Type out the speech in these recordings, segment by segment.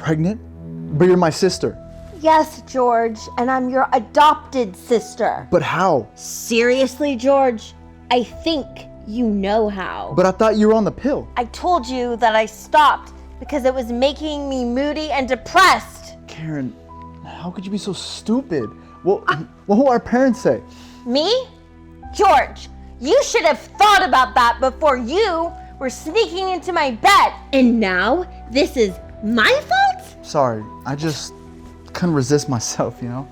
pregnant? But you're my sister. Yes, George, and I'm your adopted sister. But how? Seriously, George? I think you know how. But I thought you were on the pill. I told you that I stopped because it was making me moody and depressed. Karen, how could you be so stupid? What will our parents say? Me? George, you should have thought about that before you were sneaking into my bed. And now this is my fault? Sorry, I just couldn't resist myself, you know?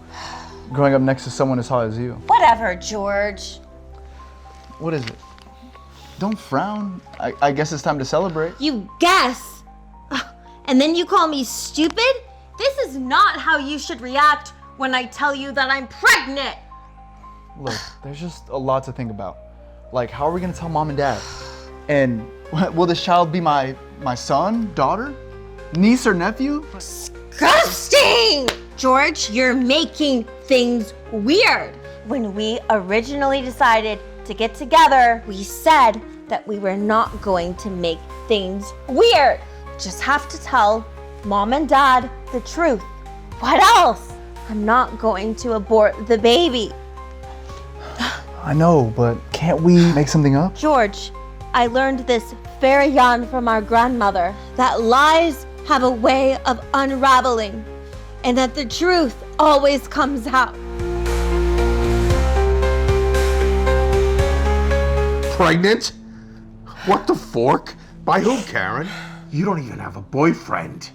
Growing up next to someone as hot as you. Whatever, George. What is it? Don't frown. I guess it's time to celebrate. You guess? And then you call me stupid? This is not how you should react when I tell you that I'm pregnant. Look, there's just a lot to think about. Like, how are we gonna tell mom and dad? And will this child be my son, daughter, niece, or nephew? Disgusting! George, you're making things weird. When we originally decided to get together, we said that we were not going to make things weird. Just have to tell mom and dad the truth. What else? I'm not going to abort the baby. I know, but can't we make something up? George, I learned this very young from our grandmother, that lies have a way of unraveling, and that the truth always comes out. Pregnant? What the fork? By who, Karen? You don't even have a boyfriend,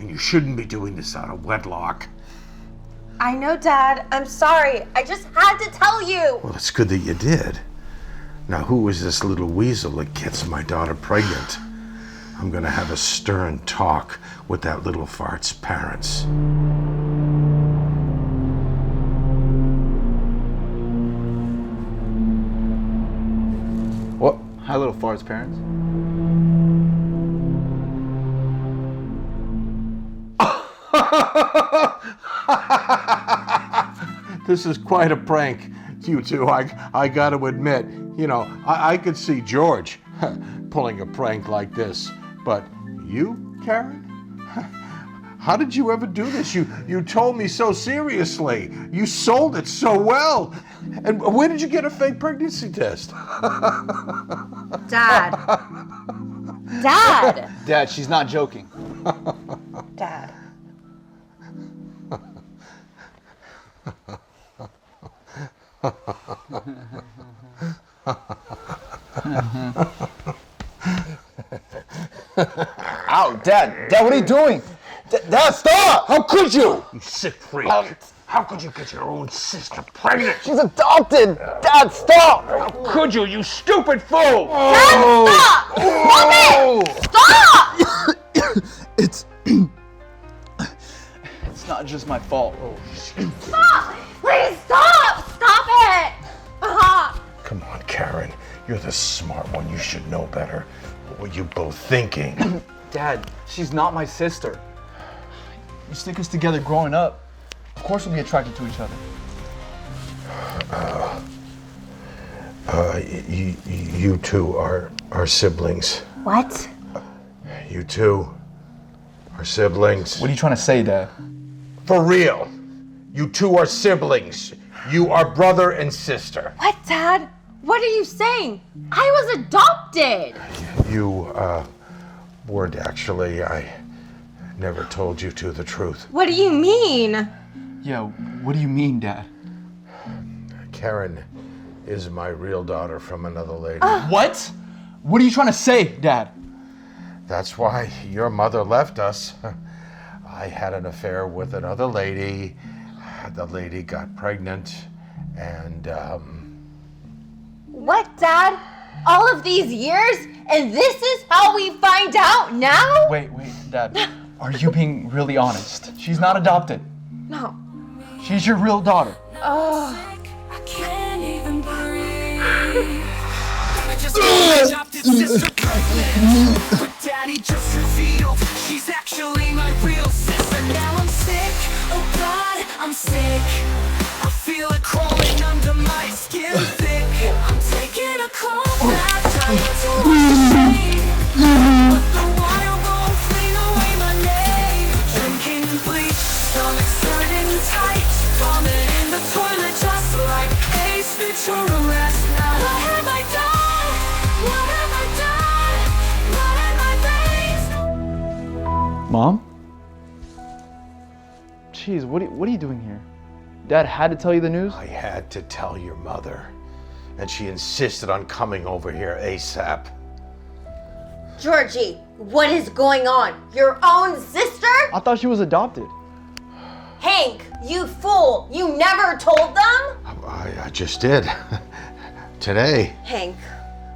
and you shouldn't be doing this out of wedlock. I know, Dad. I'm sorry. I just had to tell you. Well, it's good that you did. Now, who is this little weasel that gets my daughter pregnant? I'm gonna have a stern talk with that little fart's parents. What? Hi, little fart's parents. This is quite a prank, you two, I gotta admit. You know, I could see George pulling a prank like this, but you, Karen? How did you ever do this? You told me so seriously. You sold it so well. And where did you get a fake pregnancy test? Dad. Dad. Dad, she's not joking. Dad. Ow, Dad, what are you doing? Dad, stop! How could you? You sick freak. How could you get your own sister pregnant? She's adopted! Dad, stop! How could you, you stupid fool? Dad, stop! Stop it! Stop! It's not just my fault. Stop! Please stop! Stop it! Come on, Karen. You're the smart one. You should know better. What were you both thinking? Dad, she's not my sister. You stick us together growing up. Of course we'll be attracted to each other. You two are siblings. What? You two are siblings. What are you trying to say, Dad? For real. You two are siblings. You are brother and sister. What, Dad? What are you saying? I was adopted! You weren't actually. I never told you two the truth. What do you mean? Yeah, what do you mean, Dad? Karen is my real daughter from another lady. What? What are you trying to say, Dad? That's why your mother left us. I had an affair with another lady. The lady got pregnant, and What, Dad? All of these years? And this is how we find out now? Wait, Dad. Are you being really honest? She's not adopted. No. She's your real daughter. I can't even breathe. I just adopted sister pregnant, but daddy just revealed she's actually my real sister. Now I'm sick, oh God, I'm sick. I feel it crawling under my skin thick. I'm taking a cold bath, trying to wash away, but the water won't clean away my name. Mom? Jeez, what are you doing here? Dad had to tell you the news? I had to tell your mother, and she insisted on coming over here ASAP. Georgie, what is going on? Your own sister? I thought she was adopted. Hank, you fool! You never told them? I just did. Today. Hank,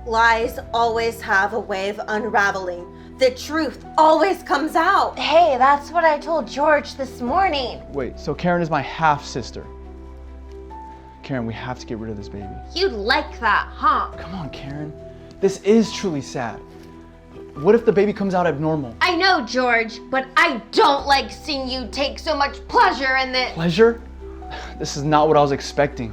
lies always have a way of unraveling. The truth always comes out. Hey, that's what I told George this morning. Wait, so Karen is my half-sister. Karen, we have to get rid of this baby. You'd like that, huh? Come on, Karen. This is truly sad. What if the baby comes out abnormal? I know, George, but I don't like seeing you take so much pleasure in this. Pleasure? This is not what I was expecting.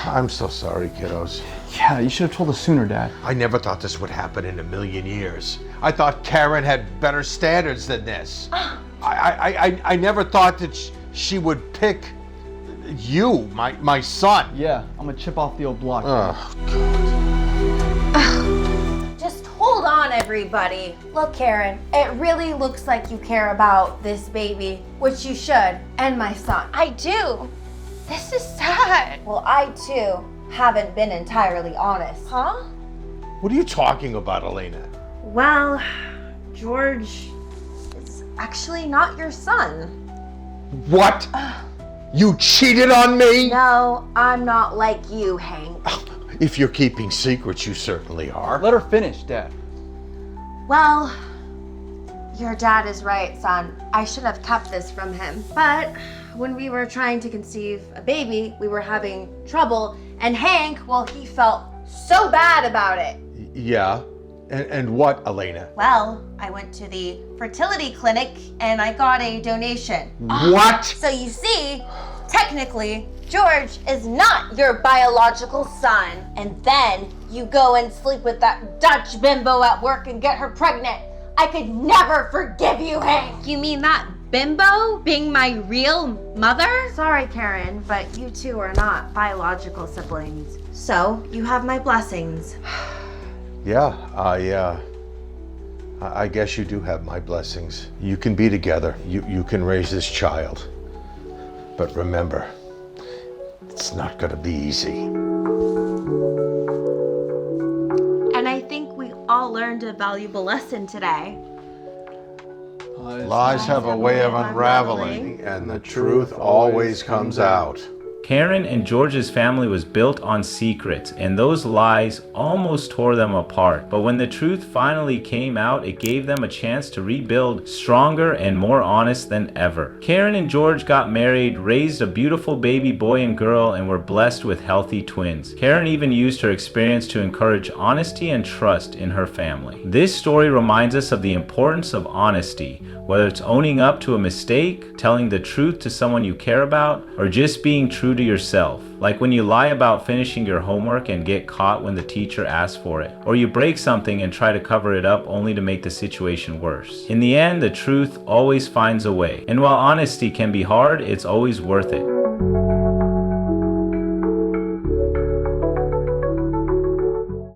I'm so sorry, kiddos. Yeah, you should have told us sooner, Dad. I never thought this would happen in a million years. I thought Karen had better standards than this. I never thought that she would pick you, my son. Yeah, I'm gonna chip off the old block. Just hold on, everybody. Look, Karen, it really looks like you care about this baby, which you should, and my son. I do. This is sad. Well, I too haven't been entirely honest. Huh? What are you talking about, Elena? Well, George is actually not your son. What? You cheated on me? No, I'm not like you, Hank. If you're keeping secrets, you certainly are. Let her finish, Dad. Well, your dad is right, son. I should have kept this from him. But when we were trying to conceive a baby, we were having trouble. And Hank, well, he felt so bad about it. Yeah. And what, Elena? Well, I went to the fertility clinic and I got a donation. What? So you see, technically, George is not your biological son. And then you go and sleep with that Dutch bimbo at work and get her pregnant. I could never forgive you, Hank. You mean that bimbo being my real mother? Sorry, Karen, but you two are not biological siblings. So you have my blessings. Yeah, I guess you do have my blessings. You can be together. You can raise this child. But remember, it's not gonna be easy. And I think we all learned a valuable lesson today. Lies have a way of unraveling, and the truth always comes out. Karen and George's family was built on secrets, and those lies almost tore them apart. But when the truth finally came out, it gave them a chance to rebuild stronger and more honest than ever. Karen and George got married, raised a beautiful baby boy and girl, and were blessed with healthy twins. Karen even used her experience to encourage honesty and trust in her family. This story reminds us of the importance of honesty, whether it's owning up to a mistake, telling the truth to someone you care about, or just being true to yourself. Like when you lie about finishing your homework and get caught when the teacher asks for it, or you break something and try to cover it up only to make the situation worse. In the end, the truth always finds a way. And while honesty can be hard, it's always worth it.